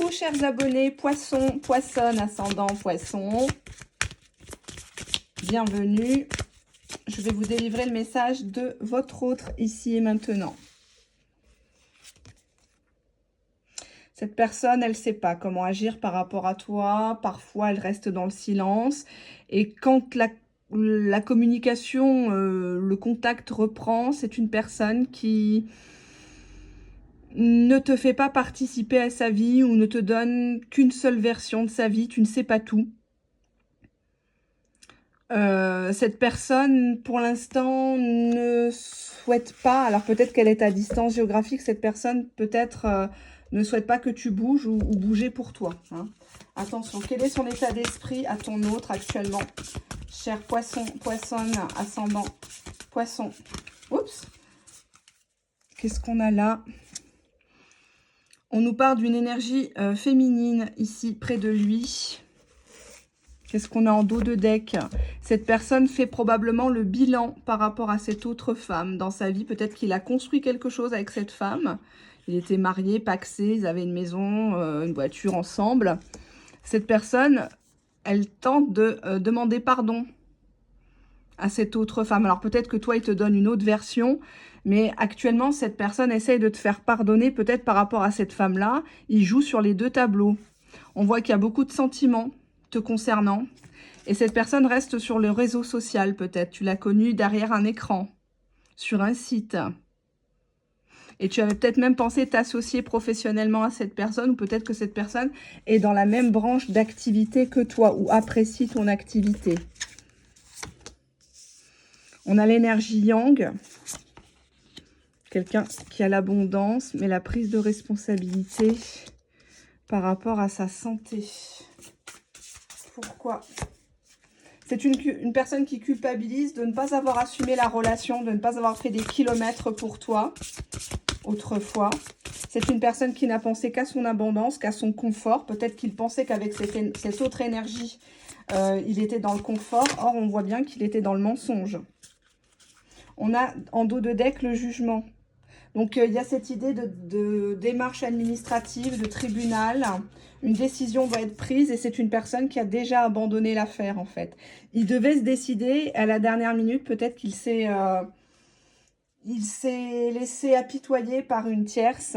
beaucoup, chers abonnés. Poisson, poissonne, ascendant, poisson. Bienvenue. Je vais vous délivrer le message de votre autre ici et maintenant. Cette personne, elle ne sait pas comment agir par rapport à toi. Parfois, elle reste dans le silence. Et quand la communication, le contact reprend, c'est une personne qui ne te fait pas participer à sa vie ou ne te donne qu'une seule version de sa vie. Tu ne sais pas tout. Cette personne, pour l'instant, ne souhaite pas, alors peut-être qu'elle est à distance géographique, cette personne peut-être ne souhaite pas que tu bouges ou bouger pour toi. Hein. Attention, quel est son état d'esprit à ton autre actuellement? Cher poisson, poissonne, ascendant, poisson. Oups. Qu'est-ce qu'on a là? On nous parle d'une énergie féminine ici, près de lui. Qu'est-ce qu'on a en dos de deck? Cette personne fait probablement le bilan par rapport à cette autre femme dans sa vie. Peut-être qu'il a construit quelque chose avec cette femme. Il était marié, pacsé, ils avaient une maison, une voiture ensemble. Cette personne, elle tente de demander pardon à cette autre femme. Alors peut-être que toi, il te donne une autre version, mais actuellement, cette personne essaye de te faire pardonner peut-être par rapport à cette femme-là. Il joue sur les deux tableaux. On voit qu'il y a beaucoup de sentiments te concernant. Et cette personne reste sur le réseau social peut-être. Tu l'as connue derrière un écran, sur un site. Et tu avais peut-être même pensé t'associer professionnellement à cette personne, ou peut-être que cette personne est dans la même branche d'activité que toi, ou apprécie ton activité. On a l'énergie yang, quelqu'un qui a l'abondance, mais la prise de responsabilité par rapport à sa santé. Pourquoi? C'est une personne qui culpabilise de ne pas avoir assumé la relation, de ne pas avoir fait des kilomètres pour toi autrefois. C'est une personne qui n'a pensé qu'à son abondance, qu'à son confort. Peut-être qu'il pensait qu'avec cette autre énergie, il était dans le confort. Or, on voit bien qu'il était dans le mensonge. On a en dos de deck le jugement. Donc, il y a cette idée de démarche administrative, de tribunal. Une décision doit être prise et c'est une personne qui a déjà abandonné l'affaire, en fait. Il devait se décider à la dernière minute. Peut-être qu'il s'est laissé apitoyer par une tierce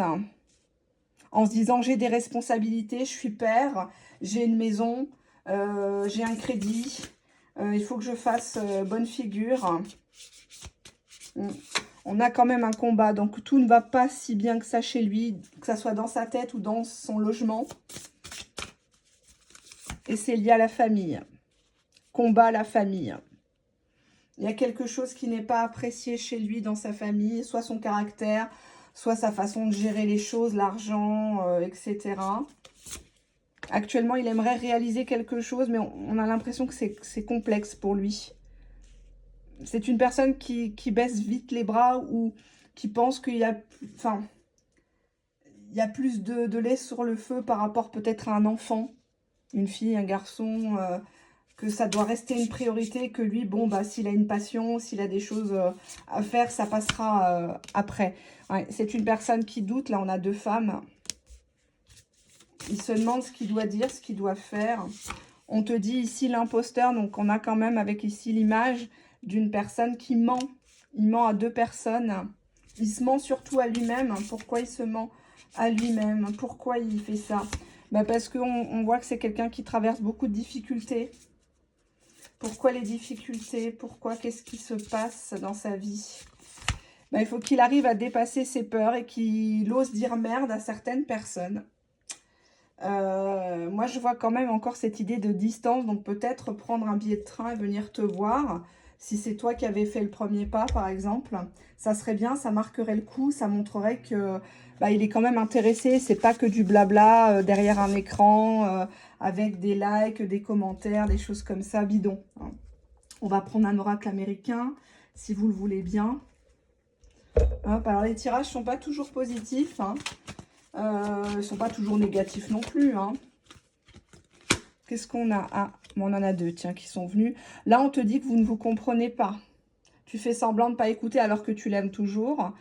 en se disant « j'ai des responsabilités, je suis père, j'ai une maison, j'ai un crédit, il faut que je fasse bonne figure ». On a quand même un combat, donc tout ne va pas si bien que ça chez lui, que ça soit dans sa tête ou dans son logement. Et c'est lié à la famille. Combat à la famille. Il y a quelque chose qui n'est pas apprécié chez lui dans sa famille, soit son caractère, soit sa façon de gérer les choses, l'argent, etc. Actuellement, il aimerait réaliser quelque chose, mais on a l'impression que c'est complexe pour lui. C'est une personne qui baisse vite les bras ou qui pense qu'il y a, enfin, il y a plus de lait sur le feu par rapport peut-être à un enfant, une fille, un garçon, que ça doit rester une priorité, que lui, bon, bah, s'il a une passion, s'il a des choses à faire, ça passera après. Ouais, c'est une personne qui doute. Là, on a deux femmes. Il se demande ce qu'il doit dire, ce qu'il doit faire. On te dit ici l'imposteur, donc on a quand même avec ici l'image d'une personne qui ment. Il ment à deux personnes. Il se ment surtout à lui-même. Pourquoi il se ment à lui-même? Pourquoi il fait ça? Bah parce qu'on voit que c'est quelqu'un qui traverse beaucoup de difficultés. Pourquoi les difficultés? Pourquoi? Qu'est-ce qui se passe dans sa vie? Bah, il faut qu'il arrive à dépasser ses peurs et qu'il ose dire merde à certaines personnes. Moi, je vois quand même encore cette idée de distance. Donc, peut-être prendre un billet de train et venir te voir. Si c'est toi qui avais fait le premier pas, par exemple, ça serait bien, ça marquerait le coup. Ça montrerait que bah, il est quand même intéressé. C'est pas que du blabla derrière un écran avec des likes, des commentaires, des choses comme ça, bidon. Hein. On va prendre un oracle américain, si vous le voulez bien. Hop, alors, les tirages sont pas toujours positifs, hein. Ils ne sont pas toujours négatifs non plus. Hein. Qu'est-ce qu'on a? Ah, bon, on en a deux, tiens, qui sont venus. Là, on te dit que vous ne vous comprenez pas. Tu fais semblant de ne pas écouter alors que tu l'aimes toujours.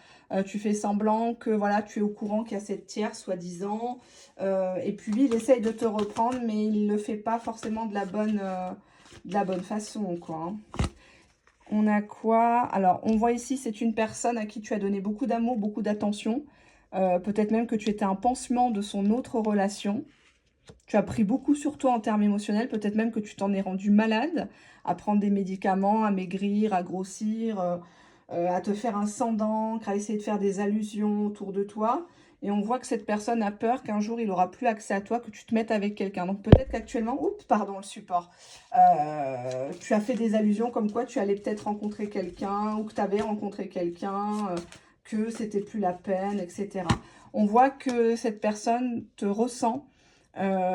Tu fais semblant que voilà, tu es au courant qu'il y a cette tierce, soi-disant. Et puis lui, il essaye de te reprendre, mais il ne le fait pas forcément de la bonne façon, quoi. Hein. On a quoi? Alors, on voit ici, c'est une personne à qui tu as donné beaucoup d'amour, beaucoup d'attention. Peut-être même que tu étais un pansement de son autre relation. Tu as pris beaucoup sur toi en termes émotionnels. Peut-être même que tu t'en es rendu malade à prendre des médicaments, à maigrir, à grossir, à te faire un sang d'encre, à essayer de faire des allusions autour de toi. Et on voit que cette personne a peur qu'un jour, il n'aura plus accès à toi, que tu te mettes avec quelqu'un. Donc peut-être qu'actuellement, oups, pardon, le support. Tu as fait des allusions comme quoi tu allais peut-être rencontrer quelqu'un ou que tu avais rencontré quelqu'un, que c'était plus la peine, etc. On voit que cette personne te ressent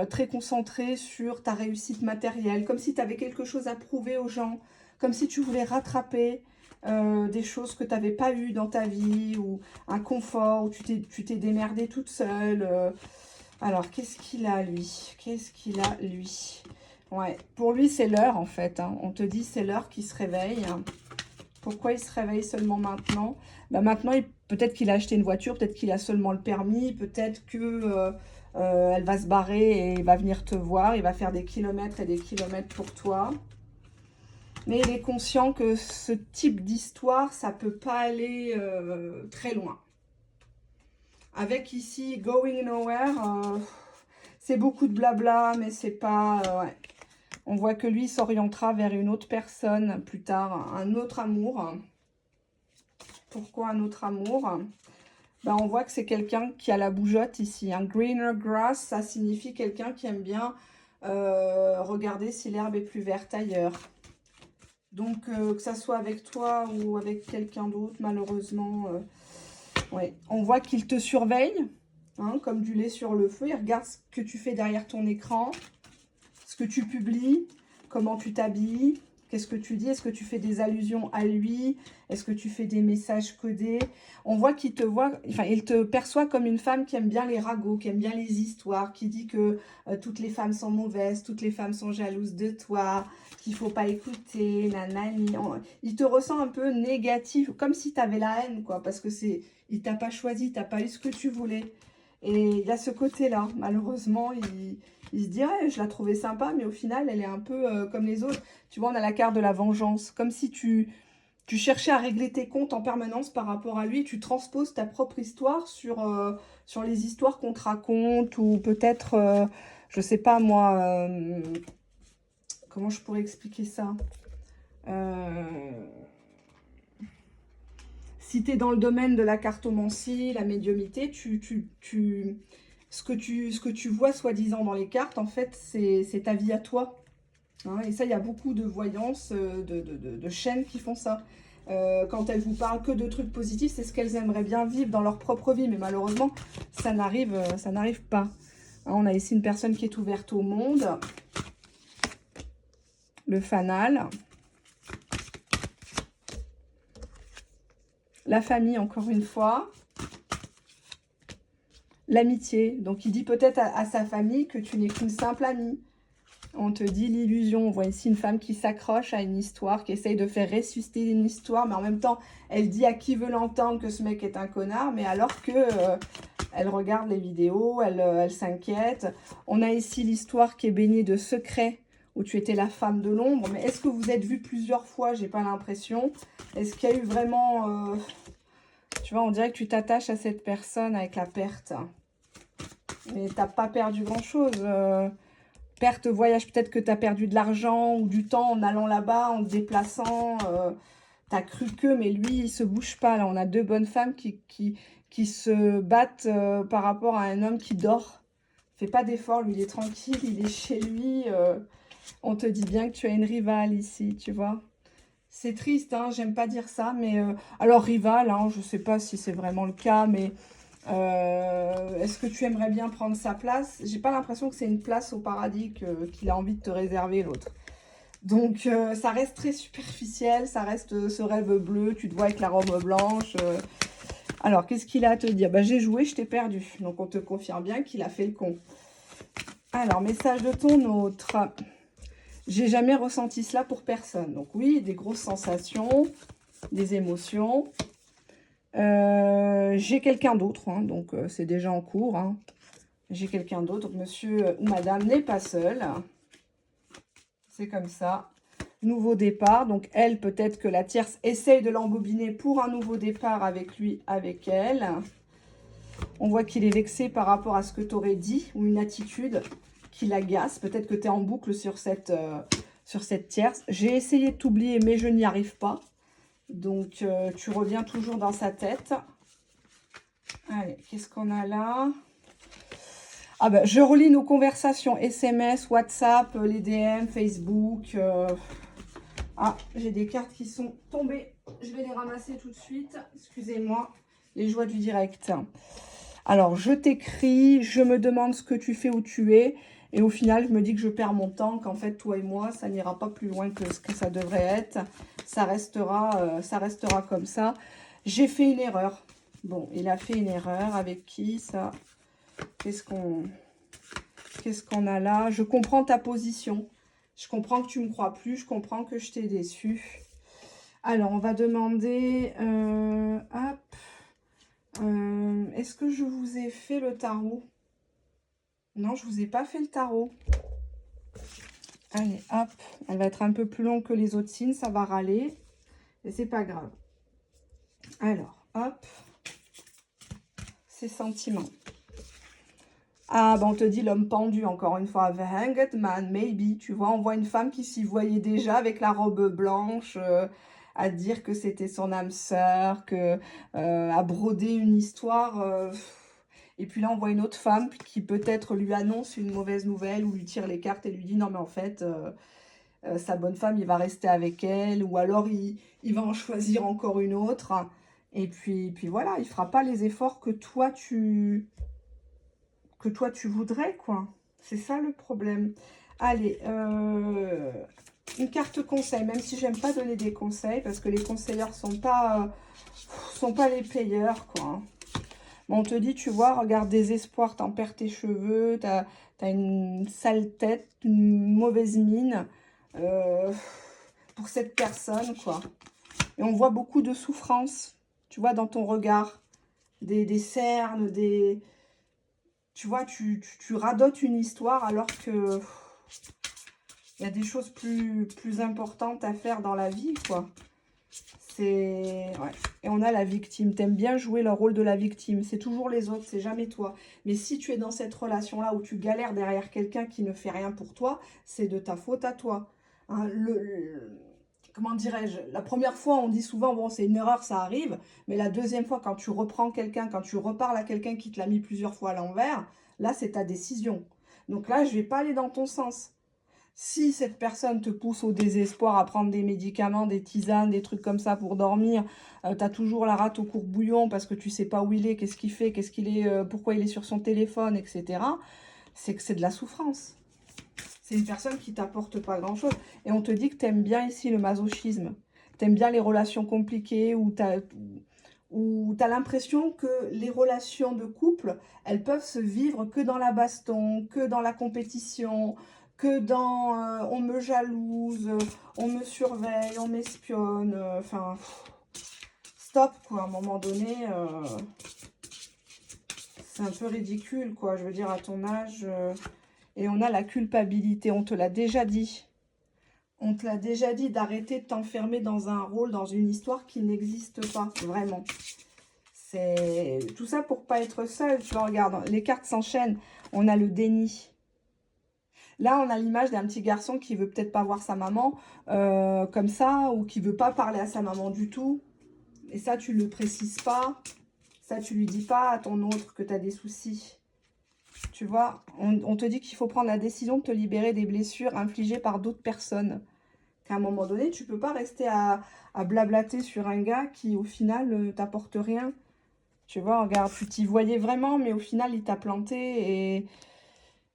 très concentré sur ta réussite matérielle, comme si tu avais quelque chose à prouver aux gens, comme si tu voulais rattraper des choses que tu n'avais pas eues dans ta vie, ou un confort, où tu t'es démerdée toute seule. Alors, qu'est-ce qu'il a, lui? Qu'est-ce qu'il a, lui? Ouais, pour lui, c'est l'heure, en fait. Hein. On te dit, c'est l'heure qu'il se réveille. Pourquoi il se réveille seulement maintenant? Bah maintenant, peut-être qu'il a acheté une voiture, peut-être qu'il a seulement le permis, peut-être que elle va se barrer et il va venir te voir, il va faire des kilomètres et des kilomètres pour toi. Mais il est conscient que ce type d'histoire, ça peut pas aller très loin. Avec ici, going nowhere, c'est beaucoup de blabla, mais c'est pas... ouais. On voit que lui s'orientera vers une autre personne plus tard, un autre amour. Pourquoi un autre amour? Ben, on voit que c'est quelqu'un qui a la bougeotte ici. Un greener grass, ça signifie quelqu'un qui aime bien regarder si l'herbe est plus verte ailleurs. Donc, que ça soit avec toi ou avec quelqu'un d'autre, malheureusement, ouais. On voit qu'il te surveille, hein, comme du lait sur le feu. Il regarde ce que tu fais derrière ton écran, ce que tu publies, comment tu t'habilles. Qu'est-ce que tu dis? Est-ce que tu fais des allusions à lui? Est-ce que tu fais des messages codés? On voit qu'il te voit, enfin, il te perçoit comme une femme qui aime bien les ragots, qui aime bien les histoires, qui dit que toutes les femmes sont mauvaises, toutes les femmes sont jalouses de toi, qu'il ne faut pas écouter, nanani. Il te ressent un peu négatif, comme si tu avais la haine, quoi, parce que il t'a pas choisi, tu n'as pas eu ce que tu voulais. Et il y a ce côté-là, malheureusement, il se dirait, je la trouvais sympa, mais au final, elle est un peu comme les autres. Tu vois, on a la carte de la vengeance, comme si tu cherchais à régler tes comptes en permanence par rapport à lui, tu transposes ta propre histoire sur les histoires qu'on te raconte, ou peut-être, je sais pas moi, comment je pourrais expliquer ça? Si tu es dans le domaine de la cartomancie, la médiumnité, ce que tu vois soi-disant dans les cartes, en fait, c'est ta vie à toi. Hein, et ça, il y a beaucoup de voyances, de chaînes qui font ça. Quand elles vous parlent que de trucs positifs, c'est ce qu'elles aimeraient bien vivre dans leur propre vie. Mais malheureusement, ça n'arrive pas. Hein, on a ici une personne qui est ouverte au monde. Le fanal. La famille, encore une fois. L'amitié. Donc, il dit peut-être à sa famille que tu n'es qu'une simple amie. On te dit l'illusion. On voit ici une femme qui s'accroche à une histoire, qui essaye de faire ressusciter une histoire, mais en même temps, elle dit à qui veut l'entendre que ce mec est un connard, mais alors que elle regarde les vidéos, elle s'inquiète. On a ici l'histoire qui est baignée de secrets, où tu étais la femme de l'ombre. Mais est-ce que vous êtes vus plusieurs fois? J'ai pas l'impression. Est-ce qu'il y a eu vraiment... tu vois, on dirait que tu t'attaches à cette personne avec la perte. Mais t'as pas perdu grand-chose. Perte, voyage, peut-être que tu as perdu de l'argent ou du temps en allant là-bas, en te déplaçant. Tu as cru que, mais lui, il se bouge pas. Là, on a deux bonnes femmes qui se battent par rapport à un homme qui dort. Fait pas d'effort, lui, il est tranquille, il est chez lui. On te dit bien que tu as une rivale ici, tu vois. C'est triste, hein, j'aime pas dire ça, mais... alors, rivale, hein, je sais pas si c'est vraiment le cas, mais... est-ce que tu aimerais bien prendre sa place? J'ai pas l'impression que c'est une place au paradis qu'il a envie de te réserver, l'autre. Donc, ça reste très superficiel, ça reste ce rêve bleu, tu te vois avec la robe blanche. Alors, qu'est-ce qu'il a à te dire? Bah, j'ai joué, je t'ai perdu. Donc, on te confirme bien qu'il a fait le con. Alors, message de ton autre. J'ai jamais ressenti cela pour personne. Donc, oui, des grosses sensations. des émotions. J'ai quelqu'un d'autre, hein, donc c'est déjà en cours. Hein. J'ai quelqu'un d'autre, donc monsieur ou madame n'est pas seul. C'est comme ça. Nouveau départ, donc elle, peut-être que la tierce essaye de l'embobiner pour un nouveau départ avec lui, avec elle. On voit qu'il est vexé par rapport à ce que tu aurais dit, ou une attitude qui l'agace. Peut-être que tu es en boucle sur cette tierce. J'ai essayé de t'oublier, mais je n'y arrive pas. Donc, tu reviens toujours dans sa tête. Allez, qu'est-ce qu'on a là? Ah ben, je relis nos conversations SMS, WhatsApp, les DM, Facebook. Ah, j'ai des cartes qui sont tombées. Je vais les ramasser tout de suite. Excusez-moi, les joies du direct. Alors, je t'écris, je me demande ce que tu fais, où tu es. Et au final, je me dis que je perds mon temps, qu'en fait, toi et moi, ça n'ira pas plus loin que ce que ça devrait être. Ça restera comme ça. J'ai fait une erreur. Bon, il a fait une erreur. Avec qui, ça? Qu'est-ce qu'on a là? Je comprends ta position. Je comprends que tu ne me crois plus. Je comprends que je t'ai déçu. Alors, on va demander... hop. Est-ce que je vous ai fait le tarot? Non, je ne vous ai pas fait le tarot. Allez, hop. Elle va être un peu plus longue que les autres signes. Ça va râler. Et c'est pas grave. Alors, hop. Ses sentiments. Ah, ben on te dit l'homme pendu, encore une fois. The Hanged Man, maybe. Tu vois, on voit une femme qui s'y voyait déjà avec la robe blanche, à dire que c'était son âme sœur, à broder une histoire. Et puis là, on voit une autre femme qui peut-être lui annonce une mauvaise nouvelle ou lui tire les cartes et lui dit non, mais en fait, sa bonne femme, il va rester avec elle. Ou alors, il va en choisir encore une autre. Et puis voilà, il ne fera pas les efforts que toi, tu voudrais, quoi. C'est ça le problème. Allez, une carte conseil, même si j'aime pas donner des conseils, parce que les conseillers sont pas les payeurs, quoi. Bon, on te dit, tu vois, regarde, désespoir, t'en perds tes cheveux, t'as une sale tête, une mauvaise mine pour cette personne, quoi. Et on voit beaucoup de souffrance, tu vois, dans ton regard. Des cernes, des... Tu vois, tu radotes une histoire alors que il y a des choses plus importantes à faire dans la vie, quoi. C'est... Ouais. Et on a la victime. T'aimes bien jouer le rôle de la victime. C'est toujours les autres, c'est jamais toi. Mais si tu es dans cette relation-là où tu galères derrière quelqu'un qui ne fait rien pour toi, c'est de ta faute à toi. Hein, comment dirais-je? La première fois, on dit souvent, bon, c'est une erreur, ça arrive. Mais la deuxième fois, quand tu reprends quelqu'un, quand tu reparles à quelqu'un qui te l'a mis plusieurs fois à l'envers, là, c'est ta décision. Donc là, je ne vais pas aller dans ton sens. Si cette personne te pousse au désespoir à prendre des médicaments, des tisanes, des trucs comme ça pour dormir, tu as toujours la rate au courbouillon parce que tu sais pas où il est, qu'est-ce qu'il fait, pourquoi il est sur son téléphone, etc. C'est que c'est de la souffrance. C'est une personne qui t'apporte pas grand-chose. Et on te dit que tu aimes bien ici le masochisme. Tu aimes bien les relations compliquées où tu as l'impression que les relations de couple, elles peuvent se vivre que dans la baston, que dans la compétition, que dans on me jalouse, on me surveille, on m'espionne. Enfin, stop, quoi. À un moment donné, c'est un peu ridicule, quoi. Je veux dire, à ton âge... Et on a la culpabilité, on te l'a déjà dit. On te l'a déjà dit d'arrêter de t'enfermer dans un rôle, dans une histoire qui n'existe pas, vraiment. C'est tout ça pour pas être seul. Tu vois, regarde, les cartes s'enchaînent. On a le déni. Là, on a l'image d'un petit garçon qui veut peut-être pas voir sa maman comme ça, ou qui veut pas parler à sa maman du tout. Et ça, tu le précises pas. Ça, tu lui dis pas à ton autre que tu as des soucis. Tu vois, on te dit qu'il faut prendre la décision de te libérer des blessures infligées par d'autres personnes. Qu'à un moment donné, tu ne peux pas rester à blablater sur un gars qui, au final, ne t'apporte rien. Tu vois, regarde, tu t'y voyais vraiment, mais au final, il t'a planté.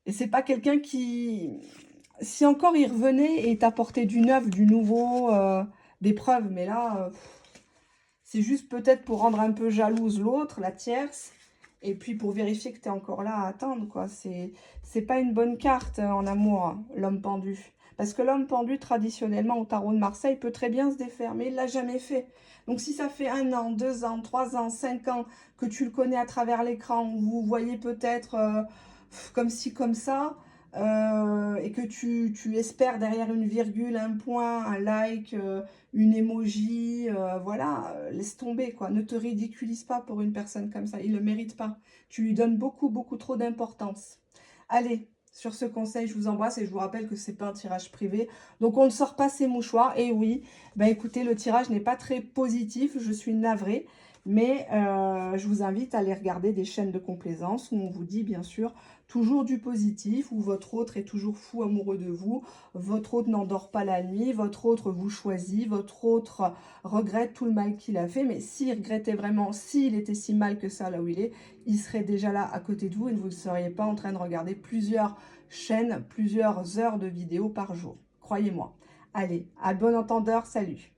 Et c'est pas quelqu'un qui... Si encore il revenait et t'apportait du neuf, du nouveau, des preuves. Mais là, c'est juste peut-être pour rendre un peu jalouse l'autre, la tierce. Et puis pour vérifier que tu es encore là à attendre, quoi. C'est pas une bonne carte en amour, l'homme pendu. Parce que l'homme pendu, traditionnellement, au tarot de Marseille, peut très bien se défaire, mais il ne l'a jamais fait. Donc, si ça fait 1 an, 2 ans, 3 ans, 5 ans que tu le connais à travers l'écran, vous vous voyez peut-être comme ci, comme ça, et que tu espères derrière une virgule, un point, un like, une emoji, voilà, laisse tomber, quoi. Ne te ridiculise pas pour une personne comme ça, il ne le mérite pas. Tu lui donnes beaucoup, beaucoup trop d'importance. Allez, sur ce conseil, je vous embrasse et je vous rappelle que ce n'est pas un tirage privé. Donc, on ne sort pas ses mouchoirs. Et oui, ben écoutez, le tirage n'est pas très positif, je suis navrée. Mais je vous invite à aller regarder des chaînes de complaisance où on vous dit, bien sûr, toujours du positif, où votre autre est toujours fou amoureux de vous, votre autre n'endort pas la nuit, votre autre vous choisit, votre autre regrette tout le mal qu'il a fait. Mais s'il regrettait vraiment, s'il était si mal que ça là où il serait déjà là à côté de vous et vous ne seriez pas en train de regarder plusieurs chaînes, plusieurs heures de vidéos par jour. Croyez-moi. Allez, à bon entendeur, salut!